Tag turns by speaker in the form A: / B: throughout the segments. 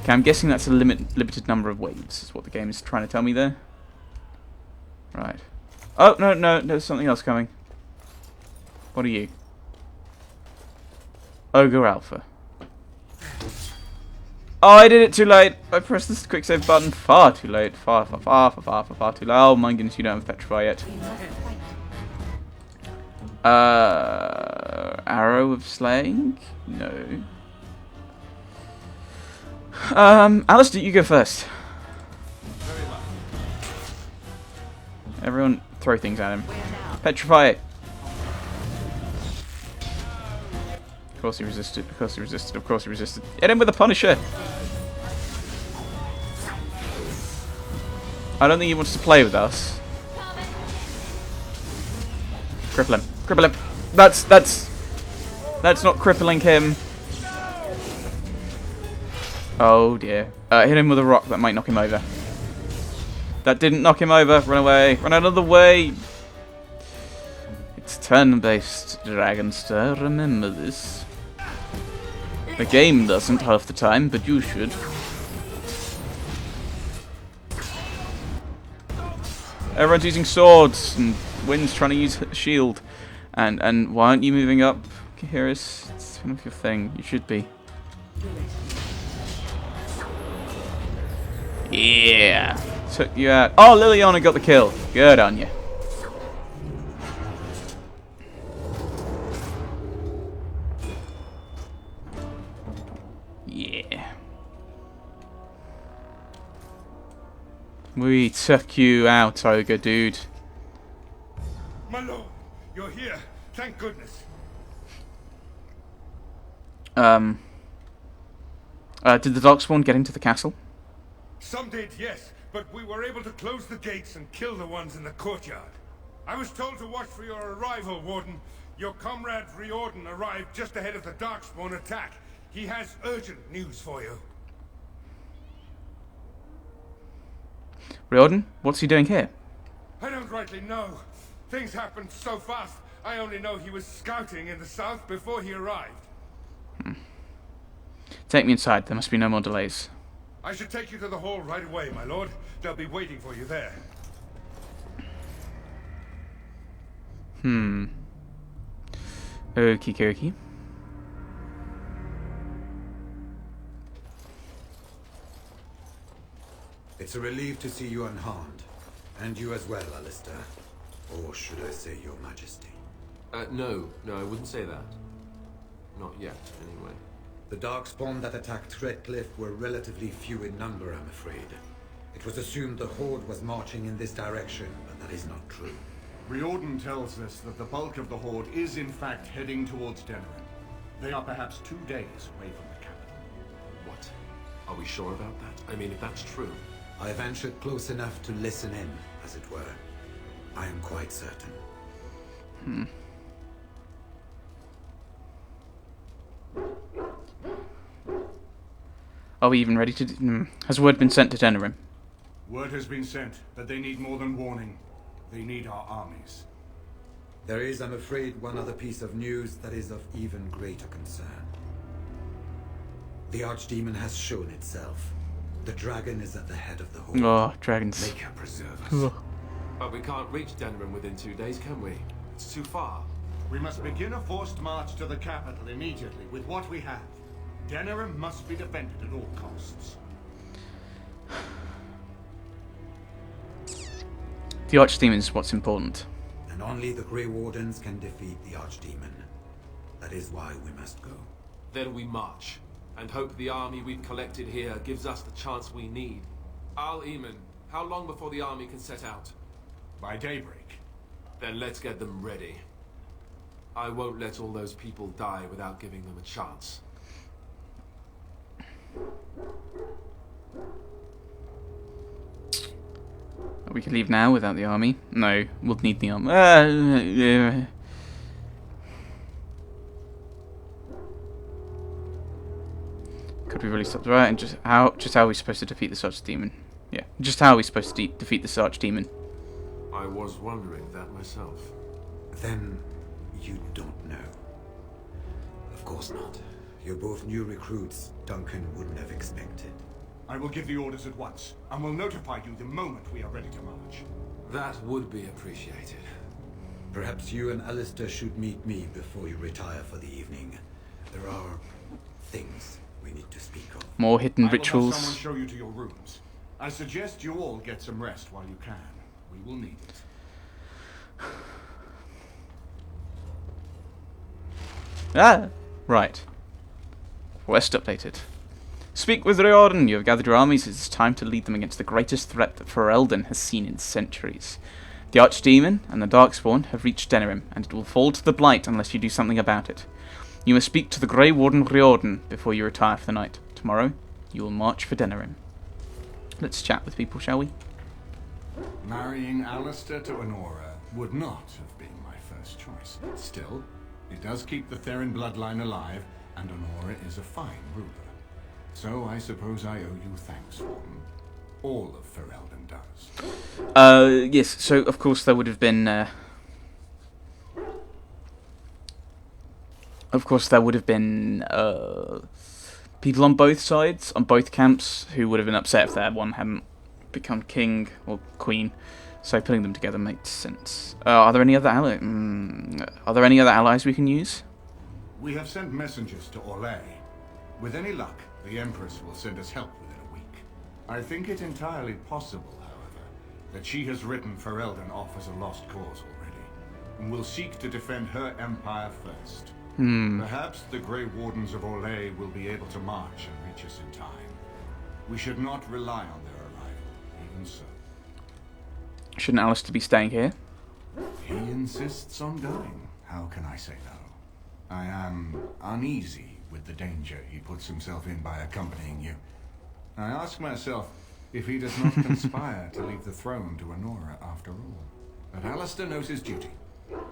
A: Okay, I'm guessing that's a limited number of waves, is what the game is trying to tell me there. Right. Oh, no, there's something else coming. What are you? Ogre Alpha. Oh, I did it too late. I pressed this quick save button far too late. Far too late. Oh my goodness, you don't have Petrify yet. Arrow of Slaying? No. Alistair, you go first. Everyone throw things at him. Petrify it. Of course he resisted, of course he resisted, of course he resisted. Hit him with a Punisher! I don't think he wants to play with us. Cripple him. Cripple him. That's not crippling him. Oh dear. Hit him with a rock, that might knock him over. That didn't knock him over. Run away. Run out of the way. It's turn-based, Dragonstar. Remember this. The game doesn't half the time, but you should. Everyone's using swords, and Wynn's trying to use a shield. And why aren't you moving up, Kahiris? It's kind of your thing. You should be. Yeah! Took you out. Oh, Liliana got the kill. Good on you. Yeah. We took you out, Ogre dude.
B: My lord, you're here. Thank goodness.
A: Did the Darkspawn get into the castle?
B: Some did, yes, but we were able to close the gates and kill the ones in the courtyard. I was told to watch for your arrival, Warden. Your comrade Riordan arrived just ahead of the Darkspawn attack. He has urgent news for you.
A: Riordan? What's he doing here?
B: I don't rightly know. Things happened so fast. I only know he was scouting in the south before he arrived.
A: Take me inside. There must be no more delays.
B: I should take you to the hall right away, my lord. They'll be waiting for you there.
A: Okie dokie.
C: It's a relief to see you unharmed. And you as well, Alistair. Or should I say your majesty?
D: No, I wouldn't say that. Not yet, anyway.
C: The Darkspawn that attacked Threadcliff were relatively few in number, I'm afraid. It was assumed the Horde was marching in this direction, but that is not true.
E: Riordan tells us that the bulk of the Horde is in fact heading towards Denerim. They are perhaps 2 days away from the capital.
D: What? Are we sure about that? I mean, if that's true...
C: I ventured close enough to listen in, as it were. I am quite certain.
A: Are we even ready to... Has word been sent to Denerim?
E: Word has been sent, but they need more than warning. They need our armies.
C: There is, I'm afraid, one other piece of news that is of even greater concern. The Archdemon has shown itself. The dragon is at the head of the Horde.
A: Oh, dragons.
C: May her preserve us.
D: But we can't reach Denerim within 2 days, can we? It's too far.
E: We must begin a forced march to the capital immediately with what we have. Denerim must be defended at all costs.
A: The Archdemon is what's important.
C: And only the Grey Wardens can defeat the Archdemon. That is why we must go.
D: Then we march, and hope the army we've collected here gives us the chance we need. Al-Eamon, how long before the army can set out?
E: By daybreak.
D: Then let's get them ready. I won't let all those people die without giving them a chance.
A: We can leave now without the army. No, we'll need the army. Could we really stop right? And just how are we supposed to defeat this Archdemon? Yeah, just how are we supposed to defeat this Archdemon?
D: I was wondering that myself.
C: Then you don't know. Of course not. You're both new recruits Duncan wouldn't have expected.
E: I will give the orders at once, and will notify you the moment we are ready to march.
D: That would be appreciated.
C: Perhaps you and Alistair should meet me before you retire for the evening. There are things we need to speak of.
A: More hidden
E: I will have
A: rituals.
E: someone show you to your rooms. I suggest you all get some rest while you can. We will need it.
A: Ah, right. Quest updated. Speak with Riordan. You have gathered your armies. It is time to lead them against the greatest threat that Ferelden has seen in centuries. The Archdemon and the Darkspawn have reached Denerim, and it will fall to the Blight unless you do something about it. You must speak to the Grey Warden Riordan before you retire for the night. Tomorrow, you will march for Denerim. Let's chat with people, shall we?
E: Marrying Alistair to Honora would not have been my first choice. Still, it does keep the Theron bloodline alive, and Honora is a fine ruler. So I suppose I owe you thanks, Warden. All of Ferelden does.
A: Yes, so of course there would have been... people on both sides, on both camps, who would have been upset if that one hadn't become king or queen. So putting them together makes sense. Are there any other allies we can use?
E: We have sent messengers to Orlais. With any luck, the Empress will send us help within a week. I think it entirely possible, however, that she has written Ferelden off as a lost cause already, and will seek to defend her empire first. Perhaps the Grey Wardens of Orlais will be able to march and reach us in time. We should not rely on their arrival, even so.
A: Shouldn't Alistair be staying here?
E: He insists on going. How can I say no? I am uneasy with the danger he puts himself in by accompanying you. I ask myself if he does not conspire to leave the throne to Honora after all. But Alistair knows his duty.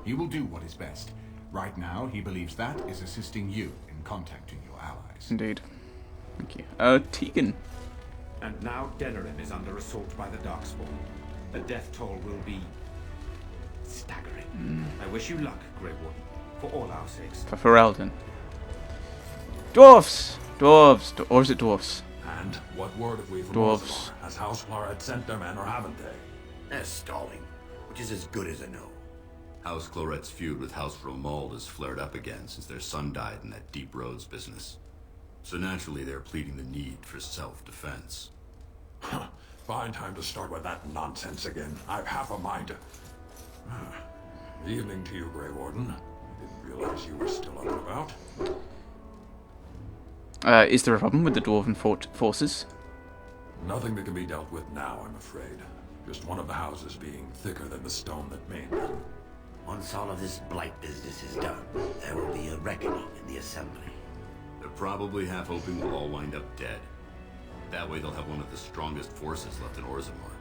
E: He will do what is best. Right now, he believes that is assisting you in contacting your allies.
A: Indeed. Thank you. Tegan.
F: And now Denerim is under assault by the Darkspawn. The death toll will be staggering. I wish you luck, Grey Warden, for all our sakes.
A: For Ferelden. Dwarfs! Dwarves! Or is it dwarfs?
G: And what word have we from
A: Dwarves.
G: Orzammar? Has House Clorad sent their men, or haven't they?
H: They're stalling, which is as good as a no.
I: House Cloret's feud with House Romald has flared up again since their son died in that Deep Roads business. So naturally they're pleading the need for self-defense.
G: Fine time to start with that nonsense again. I've half a mind to... Evening to you, Grey Warden. I didn't realize you were still up and about.
A: Is there a problem with the Dwarven forces?
G: Nothing that can be dealt with now, I'm afraid. Just one of the houses being thicker than the stone that made them.
H: Once all of this blight business is done, there will be a reckoning in the Assembly.
I: They're probably half hoping we'll all wind up dead. That way they'll have one of the strongest forces left in Orzammar.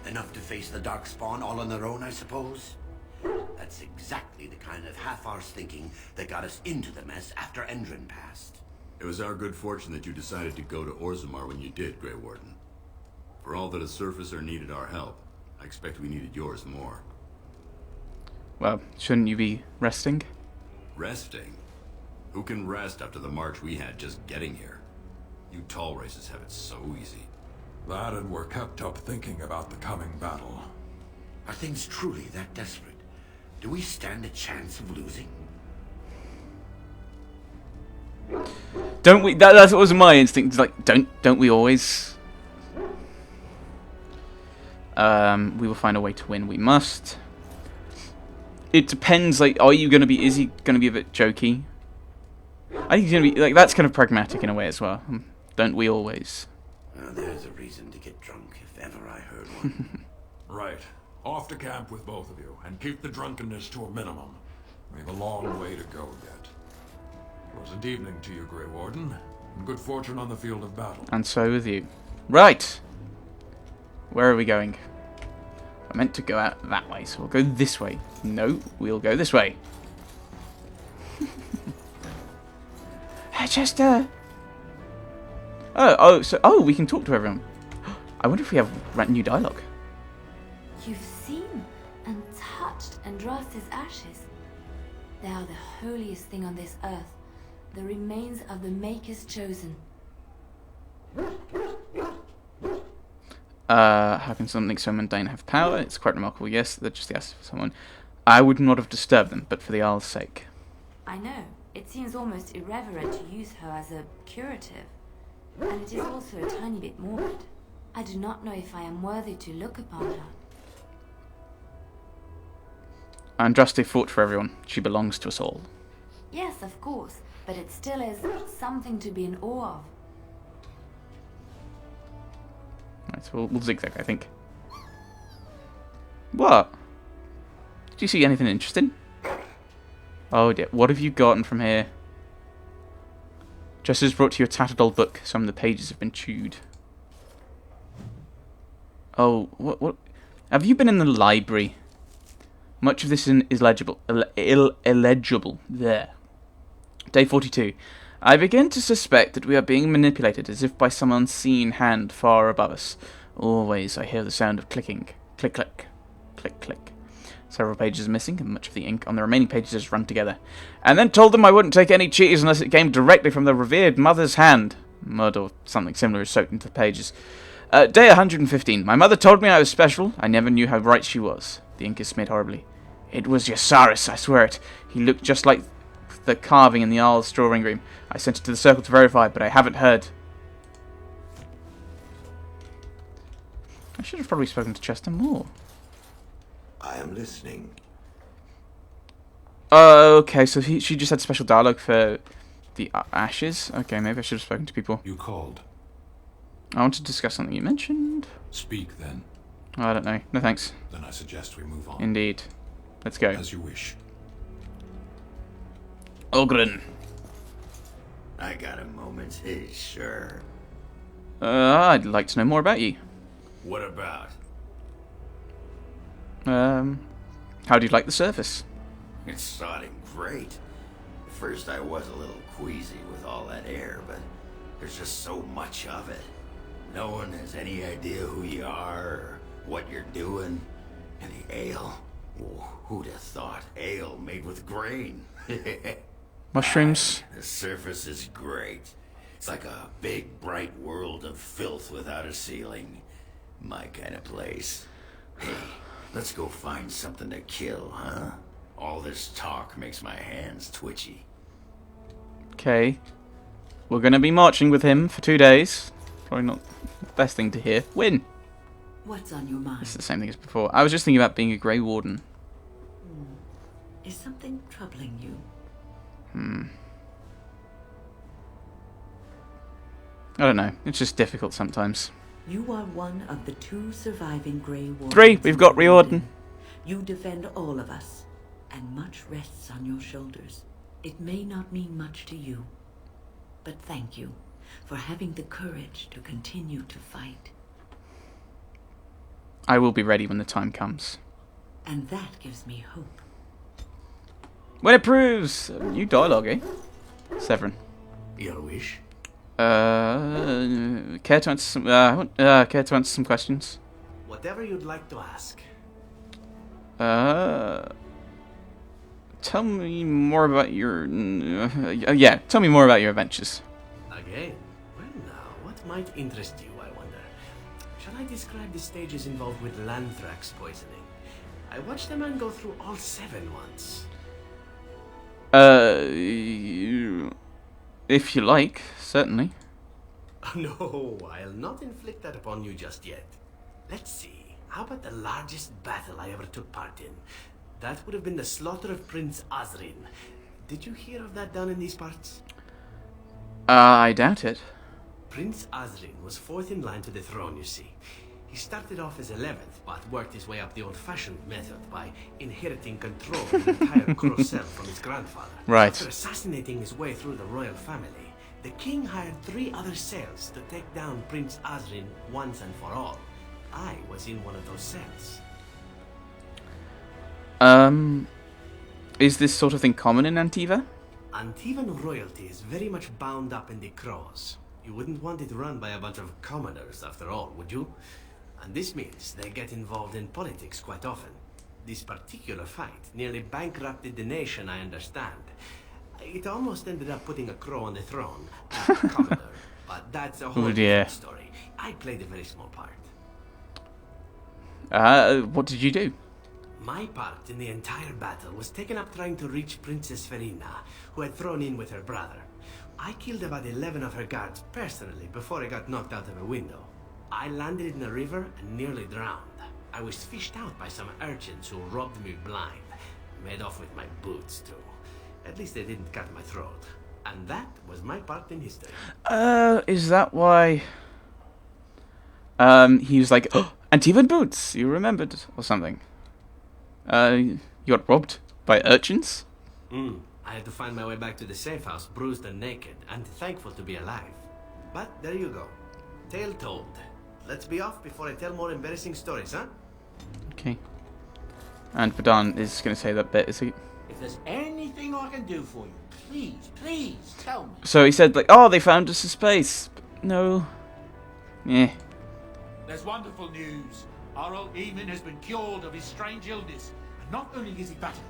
H: Enough to face the Darkspawn all on their own, I suppose? That's exactly the kind of half-arsed thinking that got us into the mess after Endrin passed.
I: It was our good fortune that you decided to go to Orzammar when you did, Grey Warden. For all that a surfacer needed our help, I expect we needed yours more.
A: Well, shouldn't you be resting?
I: Resting? Who can rest after the march we had just getting here? You tall races have it so easy.
G: That and we're kept up thinking about the coming battle.
H: Are things truly that desperate? Do we stand a chance of losing?
A: Don't we? That's what was my instinct. Like, don't we always? We will find a way to win. We must. It depends. Like, are you gonna be? Is he gonna be a bit jokey? I think he's gonna be like that's kind of pragmatic in a way as well. Don't we always?
H: Well, there's a reason to get drunk if ever I heard one.
G: Right. Off to camp with both of you, and keep the drunkenness to a minimum. We have a long way to go yet. Pleasant evening to you, Grey Warden, and good fortune on the field of battle.
A: And so with you. Right. Where are we going? I meant to go out that way, so we'll go this way. No, we'll go this way. Chester. Oh, we can talk to everyone. I wonder if we have new dialogue.
J: You've seen and touched Andraste's ashes. They are the holiest thing on this earth, the remains of the Maker's chosen.
A: How can something so mundane have power? It's quite remarkable, yes. They're just asking for someone. I would not have disturbed them, but for the Isle's sake.
J: I know. It seems almost irreverent to use her as a curative. And it is also a tiny bit morbid. I do not know if I am worthy to look upon her.
A: Andraste fought for everyone. She belongs to us all.
J: Yes, of course. But it still is something to be in awe of.
A: Right, so we'll zigzag, I think. What? Did you see anything interesting? Oh dear, what have you gotten from here? Justice brought to you a tattered old book. Some of the pages have been chewed. Oh, what? Have you been in the library? Much of this is legible. Illegible. There. Day 42. I begin to suspect that we are being manipulated as if by some unseen hand far above us. Always I hear the sound of clicking. Click, click. Click, click. Several pages are missing, and much of the ink on the remaining pages has run together. And then told them I wouldn't take any cheese unless it came directly from the revered mother's hand. Mud or something similar is soaked into the pages. Day 115. My mother told me I was special. I never knew how right she was. The ink is smeared horribly. It was Yasaris, I swear it. He looked just like the carving in the Isle's straw ring room. I sent it to the circle to verify, but I haven't heard. I should have probably spoken to Chester more.
H: I am listening.
A: Okay, so she just had special dialogue for the ashes. Okay, maybe I should have spoken to people.
G: You called.
A: I want to discuss something you mentioned.
G: Speak, then.
A: I don't know. No thanks.
G: Then I suggest we move on.
A: Indeed. Let's go.
G: As you wish.
A: Ogren.
H: I got a moment. Sure.
A: I'd like to know more about you.
H: What about?
A: How do you like the surface?
H: It's sodding great. At first I was a little queasy with all that air, but there's just so much of it. No one has any idea who you are or what you're doing. And the ale. Oh, who'd have thought ale made with grain?
A: Mushrooms.
H: The surface is great. It's like a big, bright world of filth without a ceiling. My kind of place. Hey, let's go find something to kill, huh? All this talk makes my hands twitchy.
A: Okay. We're going to be marching with him for 2 days. Probably not the best thing to hear. Win!
K: What's on your mind?
A: It's the same thing as before. I was just thinking about being a Grey Warden.
K: Is something troubling you?
A: I don't know. It's just difficult sometimes.
K: You are one of the 2 surviving Grey Wardens.
A: 3. We've got Riordan.
K: You defend all of us, and much rests on your shoulders. It may not mean much to you, but thank you for having the courage to continue to fight.
A: I will be ready when the time comes.
K: And that gives me hope.
A: When it proves! New dialogue, eh? Severin.
H: Your wish?
A: Care to answer some questions?
L: Whatever you'd like to ask.
A: Tell me more about your... tell me more about your adventures.
L: Again? Well now, what might interest you, I wonder? Shall I describe the stages involved with Lanthrax poisoning? I watched a man go through all 7 once.
A: If you like, certainly.
L: No, I'll not inflict that upon you just yet. Let's see, how about the largest battle I ever took part in? That would have been the slaughter of Prince Azrin. Did you hear of that down in these parts?
A: I doubt it.
L: Prince Azrin was 4th in line to the throne, you see. He started off as 11th, but worked his way up the old-fashioned method by inheriting control of the entire Crocel from his grandfather.
A: Right.
L: After assassinating his way through the royal family, the king hired 3 other cells to take down Prince Azrin once and for all. I was in one of those cells.
A: Is this sort of thing common in Antiva?
L: Antivan royalty is very much bound up in the Crows. You wouldn't want it run by a bunch of commoners, after all, would you? And this means they get involved in politics quite often. This particular fight nearly bankrupted the nation, I understand. It almost ended up putting a crow on the throne, a commoner, but that's a whole different story. I played a very small part.
A: What did you do?
L: My part in the entire battle was taken up trying to reach Princess Verina, who had thrown in with her brother. I killed about 11 of her guards personally before I got knocked out of a window. I landed in the river and nearly drowned. I was fished out by some urchins who robbed me blind. Made off with my boots, too. At least they didn't cut my throat. And that was my part in history.
A: Is that why... he was like, oh, Antivan boots, you remembered, or something. You got robbed by urchins?
L: I had to find my way back to the safe house, bruised and naked, and thankful to be alive. But there you go. Tale told. Let's be off before I tell more embarrassing stories, huh?
A: Okay. And Vadan is going to say that bit, is he?
M: If there's anything I can do for you, please tell me.
A: So he said, like, oh, they found us a space. No. Yeah.
M: There's wonderful news. Our old Eamon has been cured of his strange illness. And not only is he better,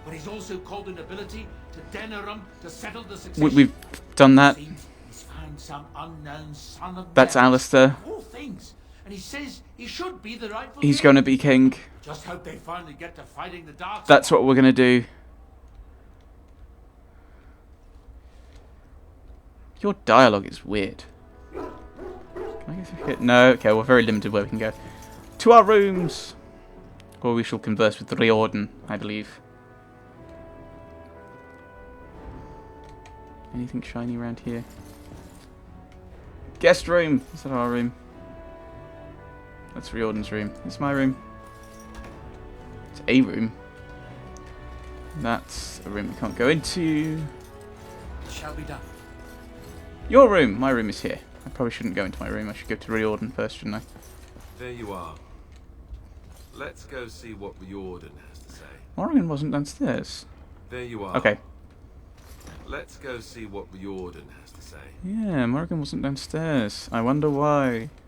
M: but he's also called an ability to Denerim to settle the succession.
A: We've done that.
M: Seems he's found some unknown son of
A: That's
M: Death.
A: Alistair.
M: Of all things. And he says he should be the rightful
A: He's
M: king.
A: going to be king.
M: Just hope they finally get to fighting the dark.
A: That's what we're going to do. Your dialogue is weird. Can I go through here? No, okay, we're very limited where we can go. To our rooms! Or we shall converse with Riordan, I believe. Anything shiny around here? Guest room! Is that our room? That's Riordan's room. It's my room. It's a room. That's a room we can't go into.
M: It shall be done.
A: Your room! My room is here. I probably shouldn't go into my room. I should go to Riordan first, shouldn't I?
D: There you are. Let's go see what Riordan has to say.
A: Morrigan wasn't downstairs.
D: There you are.
A: Okay.
D: Let's go see what Riordan has to say.
A: Yeah, Morrigan wasn't downstairs. I wonder why.